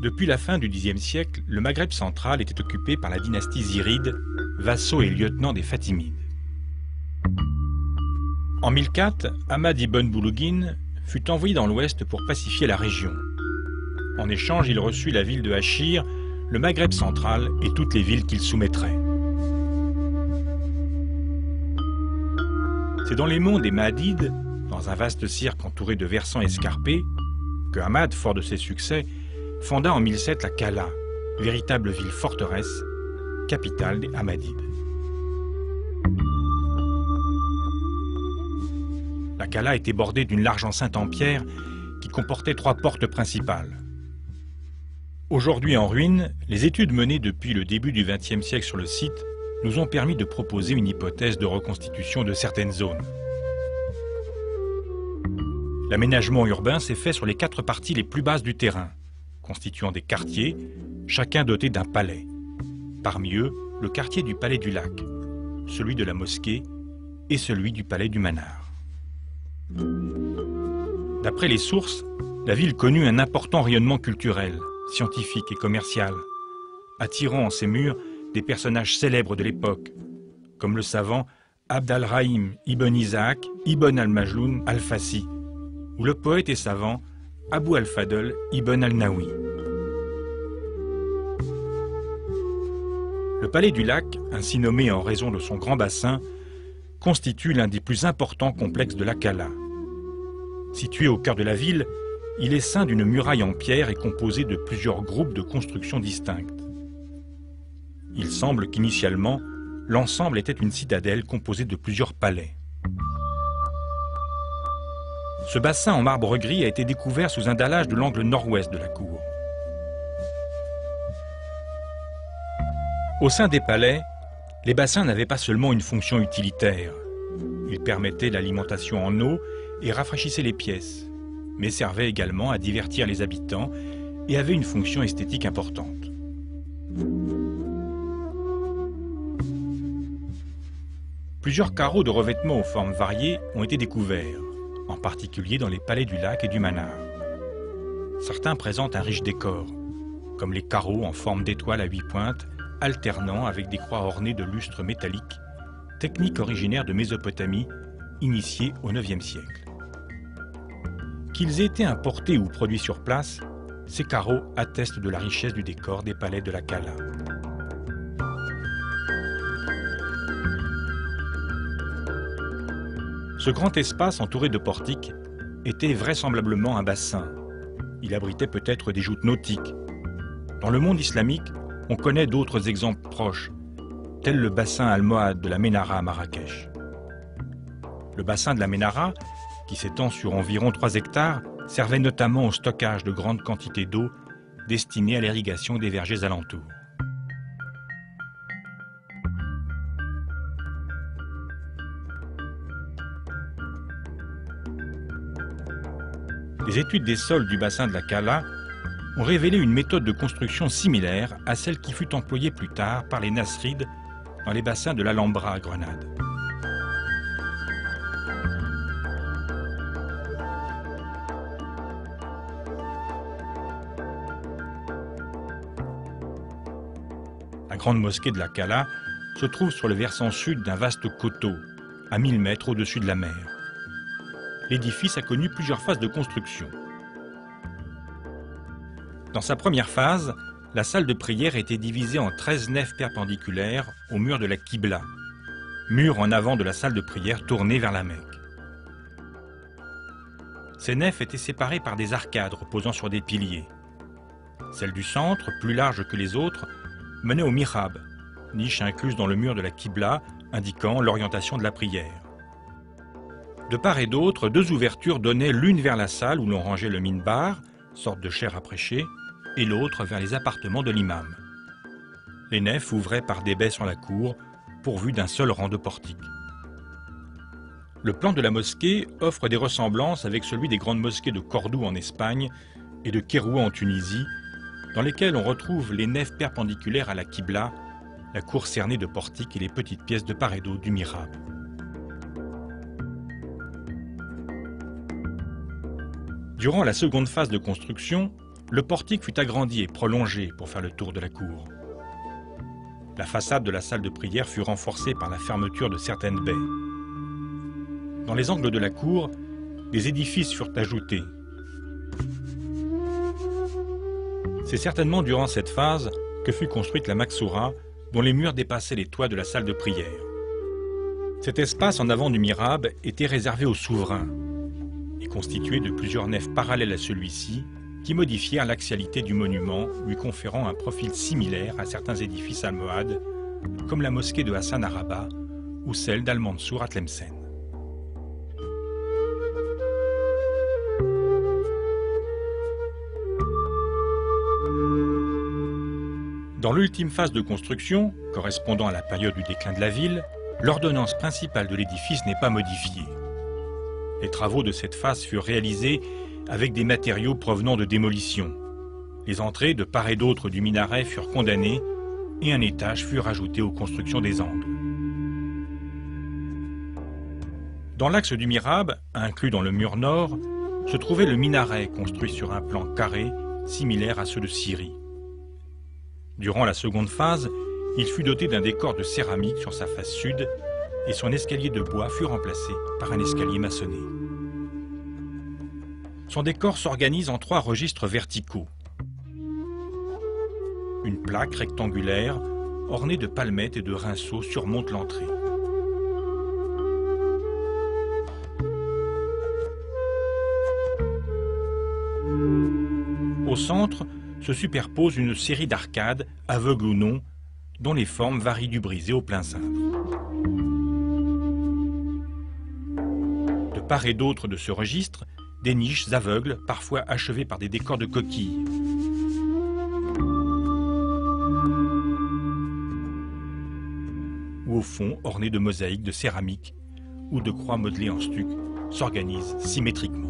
Depuis la fin du Xe siècle, le Maghreb central était occupé par la dynastie ziride, vassaux et lieutenants des Fatimides. En 1004, Ahmad ibn Boulougine fut envoyé dans l'ouest pour pacifier la région. En échange, il reçut la ville de Achir, le Maghreb central et toutes les villes qu'il soumettrait. C'est dans les monts des Mahdides, dans un vaste cirque entouré de versants escarpés, que Ahmad, fort de ses succès, fonda en 1007 la Kala, véritable ville forteresse, capitale des Hammadides. La Kala était bordée d'une large enceinte en pierre qui comportait 3 portes principales. Aujourd'hui en ruine, les études menées depuis le début du XXe siècle sur le site nous ont permis de proposer une hypothèse de reconstitution de certaines zones. L'aménagement urbain s'est fait sur les 4 parties les plus basses du terrain, constituant des quartiers, chacun doté d'un palais. Parmi eux, le quartier du Palais du Lac, celui de la mosquée et celui du Palais du Manar. D'après les sources, la ville connut un important rayonnement culturel, scientifique et commercial, attirant en ses murs des personnages célèbres de l'époque, comme le savant Abd al-Rahim ibn Isaac ibn al-Majloun al-Fassi, ou le poète et savant Abu al-Fadl ibn al-Nawi. Le Palais du Lac, ainsi nommé en raison de son grand bassin, constitue l'un des plus importants complexes de la Kala. Situé au cœur de la ville, il est ceint d'une muraille en pierre et composé de plusieurs groupes de constructions distinctes. Il semble qu'initialement, l'ensemble était une citadelle composée de plusieurs palais. Ce bassin en marbre gris a été découvert sous un dallage de l'angle nord-ouest de la cour. Au sein des palais, les bassins n'avaient pas seulement une fonction utilitaire. Ils permettaient l'alimentation en eau et rafraîchissaient les pièces, mais servaient également à divertir les habitants et avaient une fonction esthétique importante. Plusieurs carreaux de revêtement aux formes variées ont été découverts, en particulier dans les palais du Lac et du Manar. Certains présentent un riche décor, comme les carreaux en forme d'étoile à 8 pointes, alternant avec des croix ornées de lustres métalliques, technique originaire de Mésopotamie, initiée au IXe siècle. Qu'ils aient été importés ou produits sur place, ces carreaux attestent de la richesse du décor des palais de la Kala. Ce grand espace entouré de portiques était vraisemblablement un bassin. Il abritait peut-être des joutes nautiques. Dans le monde islamique, on connaît d'autres exemples proches, tel le bassin almohade de la Ménara à Marrakech. Le bassin de la Ménara, qui s'étend sur environ 3 hectares, servait notamment au stockage de grandes quantités d'eau destinées à l'irrigation des vergers alentours. Les études des sols du bassin de la Kala ont révélé une méthode de construction similaire à celle qui fut employée plus tard par les Nasrides dans les bassins de l'Alhambra à Grenade. La grande mosquée de la Kala se trouve sur le versant sud d'un vaste coteau, à 1000 mètres au-dessus de la mer. L'édifice a connu plusieurs phases de construction. Dans sa première phase, la salle de prière était divisée en 13 nefs perpendiculaires au mur de la Qibla, mur en avant de la salle de prière tournée vers la Mecque. Ces nefs étaient séparées par des arcades reposant sur des piliers. Celle du centre, plus large que les autres, menait au mihrab, niche incluse dans le mur de la Qibla, indiquant l'orientation de la prière. De part et d'autre, 2 ouvertures donnaient l'une vers la salle où l'on rangeait le minbar, sorte de chaire à prêcher, et l'autre vers les appartements de l'imam. Les nefs ouvraient par des baies sur la cour, pourvues d'un seul rang de portiques. Le plan de la mosquée offre des ressemblances avec celui des grandes mosquées de Cordoue en Espagne et de Kéroua en Tunisie, dans lesquelles on retrouve les nefs perpendiculaires à la Qibla, la cour cernée de portiques et les petites pièces de part et d'autre du mihrab. Durant la seconde phase de construction, le portique fut agrandi et prolongé pour faire le tour de la cour. La façade de la salle de prière fut renforcée par la fermeture de certaines baies. Dans les angles de la cour, des édifices furent ajoutés. C'est certainement durant cette phase que fut construite la Maksoura, dont les murs dépassaient les toits de la salle de prière. Cet espace en avant du mihrab était réservé aux souverains et constitué de plusieurs nefs parallèles à celui-ci qui modifièrent l'axialité du monument, lui conférant un profil similaire à certains édifices almohades, comme la mosquée de Hassan à Rabat ou celle d'Al-Mansour à Tlemcen. Dans l'ultime phase de construction, correspondant à la période du déclin de la ville, l'ordonnance principale de l'édifice n'est pas modifiée. Les travaux de cette phase furent réalisés avec des matériaux provenant de démolition. Les entrées de part et d'autre du minaret furent condamnées et un étage fut rajouté aux constructions des angles. Dans l'axe du mihrab, inclus dans le mur nord, se trouvait le minaret construit sur un plan carré similaire à ceux de Syrie. Durant la seconde phase, il fut doté d'un décor de céramique sur sa face sud et son escalier de bois fut remplacé par un escalier maçonné. Son décor s'organise en 3 registres verticaux. Une plaque rectangulaire ornée de palmettes et de rinceaux surmonte l'entrée. Au centre se superpose une série d'arcades, aveugles ou non, dont les formes varient du brisé au plein cintre. De part et d'autre de ce registre, des niches aveugles, parfois achevées par des décors de coquilles. Ou au fond, ornées de mosaïques de céramique ou de croix modelées en stuc, s'organisent symétriquement.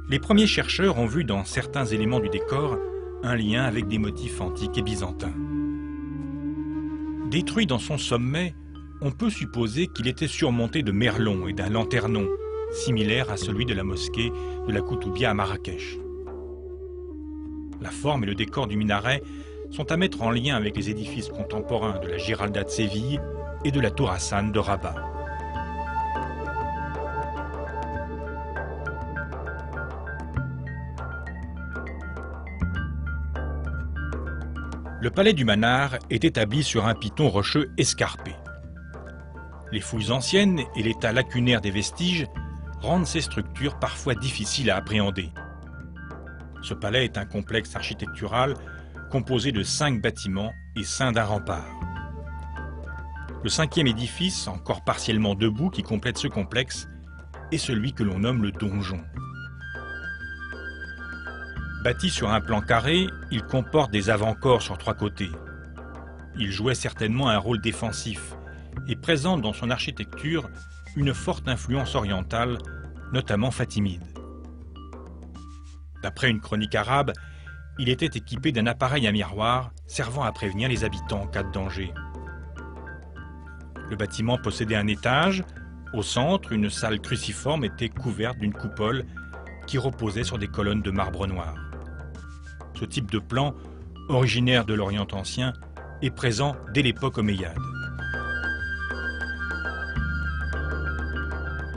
Les premiers chercheurs ont vu dans certains éléments du décor un lien avec des motifs antiques et byzantins. Détruit dans son sommet, on peut supposer qu'il était surmonté de merlons et d'un lanternon, similaire à celui de la mosquée de la Koutoubia à Marrakech. La forme et le décor du minaret sont à mettre en lien avec les édifices contemporains de la Giralda de Séville et de la Tour Hassan de Rabat. Le palais du Manar est établi sur un piton rocheux escarpé. Les fouilles anciennes et l'état lacunaire des vestiges rendent ces structures parfois difficiles à appréhender. Ce palais est un complexe architectural composé de 5 bâtiments et ceint d'un rempart. Le 5e édifice, encore partiellement debout, qui complète ce complexe, est celui que l'on nomme le donjon. Bâti sur un plan carré, il comporte des avant-corps sur 3 côtés. Il jouait certainement un rôle défensif et présente dans son architecture une forte influence orientale, notamment fatimide. D'après une chronique arabe, il était équipé d'un appareil à miroir servant à prévenir les habitants en cas de danger. Le bâtiment possédait un étage. Au centre, une salle cruciforme était couverte d'une coupole qui reposait sur des colonnes de marbre noir. Ce type de plan, originaire de l'Orient ancien, est présent dès l'époque omeyyade.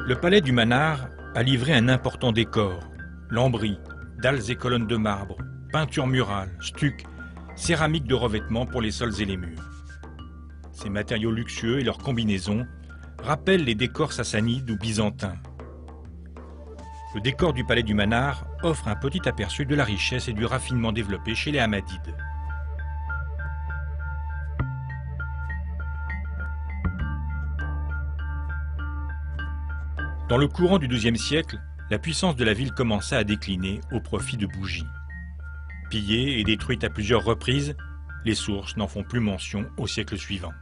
Le palais du Manar a livré un important décor, lambris, dalles et colonnes de marbre, peintures murales, stucs, céramique de revêtement pour les sols et les murs. Ces matériaux luxueux et leurs combinaisons rappellent les décors sassanides ou byzantins. Le décor du palais du Manar offre un petit aperçu de la richesse et du raffinement développé chez les Hammadides. Dans le courant du XIIe siècle, la puissance de la ville commença à décliner au profit de bougies. Pillée et détruite à plusieurs reprises, les sources n'en font plus mention au siècle suivant.